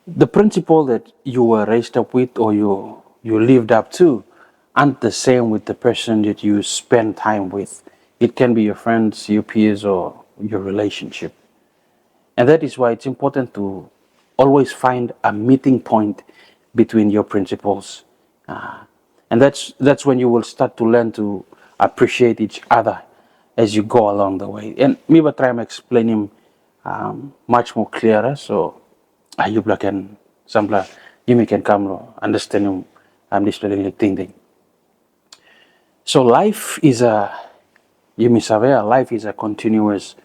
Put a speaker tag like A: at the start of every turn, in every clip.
A: the principle that you were raised up with or you lived up to aren't the same with the person that you spend time with. It can be your friends, your peers, or your relationship. And that is why it's important to always find a meeting point between your principles. Uh, and that's when you will start to learn to appreciate each other as you go along the way. And me will try and explain him much more clearer. So you can sampler you can come understand him this thing. So life is life is a continuous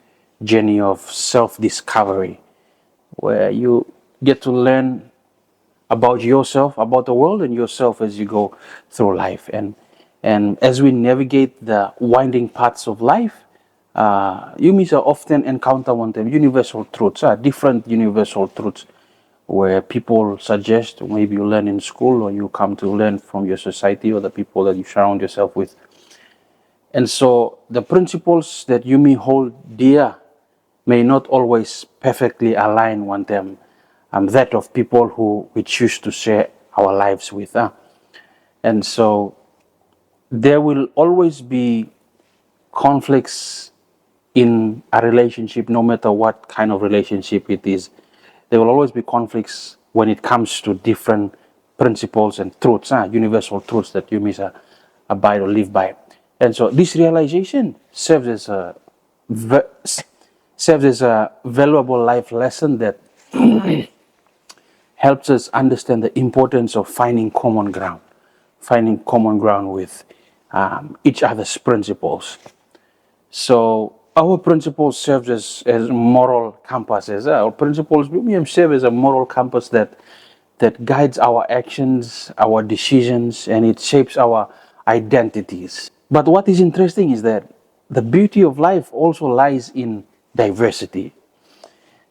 A: journey of self-discovery where you get to learn about yourself, about the world, and yourself as you go through life. And as we navigate the winding paths of life, you often encounter one time universal truths, different universal truths, where people suggest, maybe you learn in school or you come to learn from your society or the people that you surround yourself with. And so the principles that you may hold dear may not always perfectly align with them, that of people who we choose to share our lives with. And so there will always be conflicts in a relationship, no matter what kind of relationship it is. There will always be conflicts when it comes to different principles and truths, universal truths that you must abide or live by. And so this realization serves as a valuable life lesson that helps us understand the importance of finding common ground with each other's principles. So our principles serve as moral compasses. Our principles serve as a moral compass that guides our actions, our decisions, and it shapes our identities. But what is interesting is that the beauty of life also lies in diversity.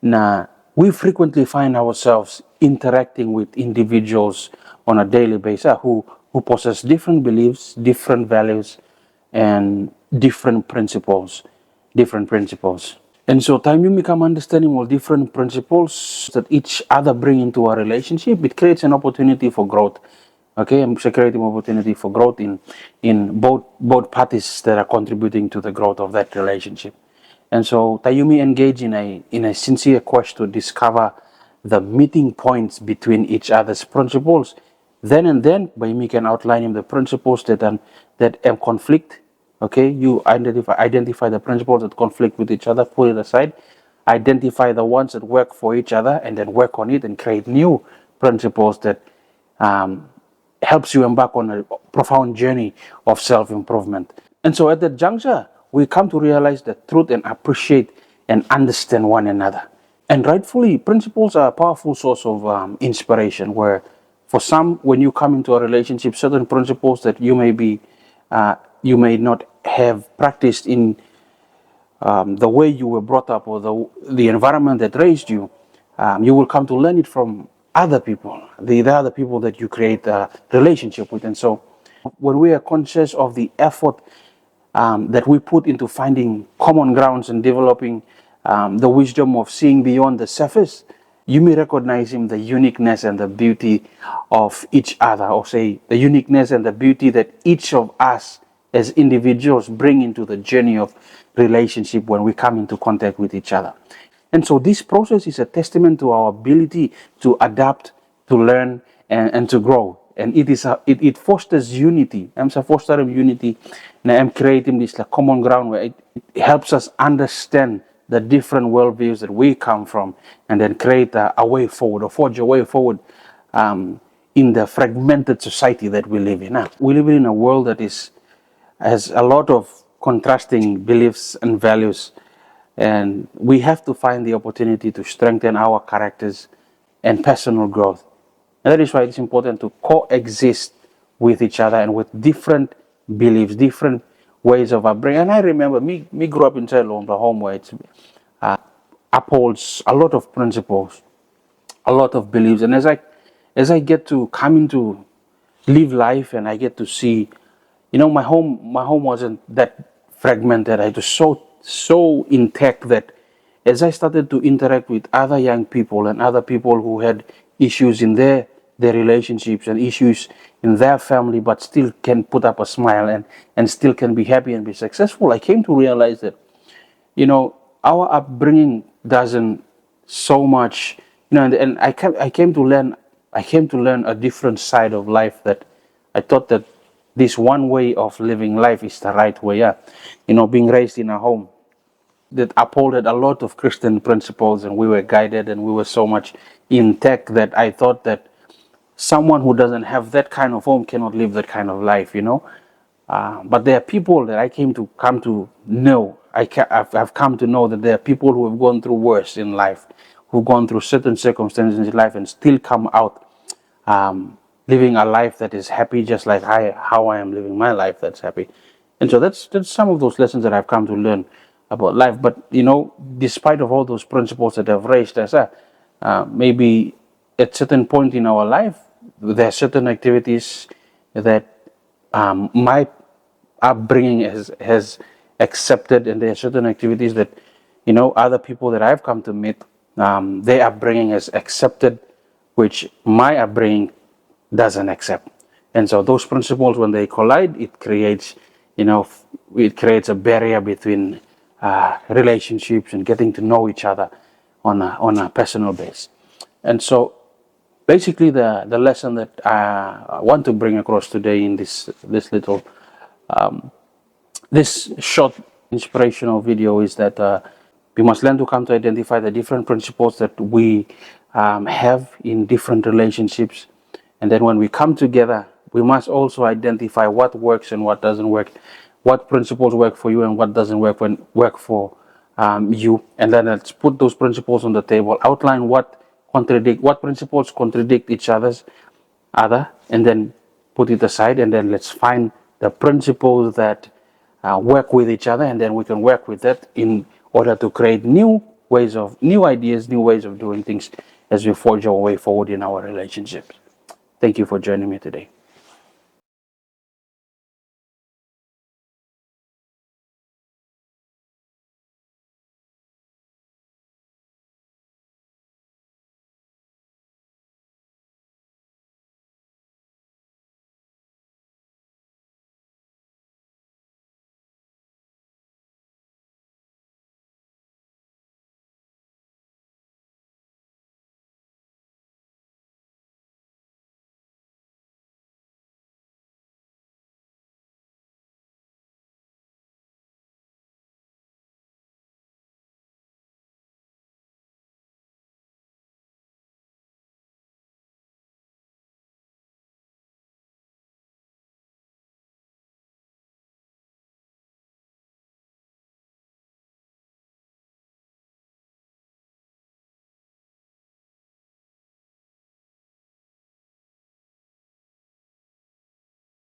A: Now, we frequently find ourselves interacting with individuals on a daily basis who possess different beliefs, different values, and different principles. And so time you become understanding all different principles that each other bring into a relationship, it creates an opportunity for growth. Okay, and creating opportunity for growth in both parties that are contributing to the growth of that relationship. And so Tayumi engaged in a sincere quest to discover the meeting points between each other's principles. Then and then, Bayumi can outline him the principles that conflict. Okay, you identify the principles that conflict with each other, put it aside, identify the ones that work for each other, and then work on it and create new principles that helps you embark on a profound journey of self-improvement. And so at that juncture, we come to realize the truth and appreciate and understand one another. And rightfully, principles are a powerful source of inspiration, where for some, when you come into a relationship, certain principles that you may not have practiced in the way you were brought up or the environment that raised you, you will come to learn it from other people, the other people that you create a relationship with. And so when we are conscious of the effort that we put into finding common grounds and developing the wisdom of seeing beyond the surface, you may recognize the uniqueness and the beauty of each other, or say the uniqueness and the beauty that each of us as individuals bring into the journey of relationship when we come into contact with each other. And so this process is a testament to our ability to adapt, to learn, and to grow. And it fosters unity. I'm fostering unity, and I'm creating this common ground where it helps us understand the different worldviews that we come from, and then create a way forward, or forge a way forward in the fragmented society that we live in. We live in a world that has a lot of contrasting beliefs and values, and we have to find the opportunity to strengthen our characters and personal growth. And that is why it's important to coexist with each other and with different beliefs, different ways of upbringing. And I remember me grew up in Ceylon, home where it upholds a lot of principles, a lot of beliefs. And as I get to come into live life, and I get to see, my home wasn't that fragmented. It was so intact that as I started to interact with other young people and other people who had issues in their relationships and issues in their family, but still can put up a smile and still can be happy and be successful. I came to realize that, our upbringing doesn't so much, and I came to learn a different side of life, that I thought that this one way of living life is the right way. Yeah, being raised in a home that upholded a lot of Christian principles, and we were guided and we were so much intact that I thought that someone who doesn't have that kind of home cannot live that kind of life. But there are people that I come to know. I've come to know that there are people who have gone through worse in life, who've gone through certain circumstances in life and still come out living a life that is happy, just like how I am living my life that's happy. And so that's some of those lessons that I've come to learn about life. But despite of all those principles that I've raised as maybe at certain point in our life, there are certain activities that my upbringing has accepted, and there are certain activities that other people that I've come to meet, their upbringing has accepted, which my upbringing doesn't accept. And so those principles, when they collide, it creates a barrier between relationships and getting to know each other on a personal base. And so basically the lesson that I want to bring across today in this little this short inspirational video is that we must learn to come to identify the different principles that we have in different relationships. And then when we come together, we must also identify what works and what doesn't work, what principles work for you and what doesn't work for you. And then let's put those principles on the table, outline what principles contradict each other, and then put it aside, and then let's find the principles that work with each other, and then we can work with that in order to create new ideas, new ways of doing things as we forge our way forward in our relationships. Thank you for joining me today.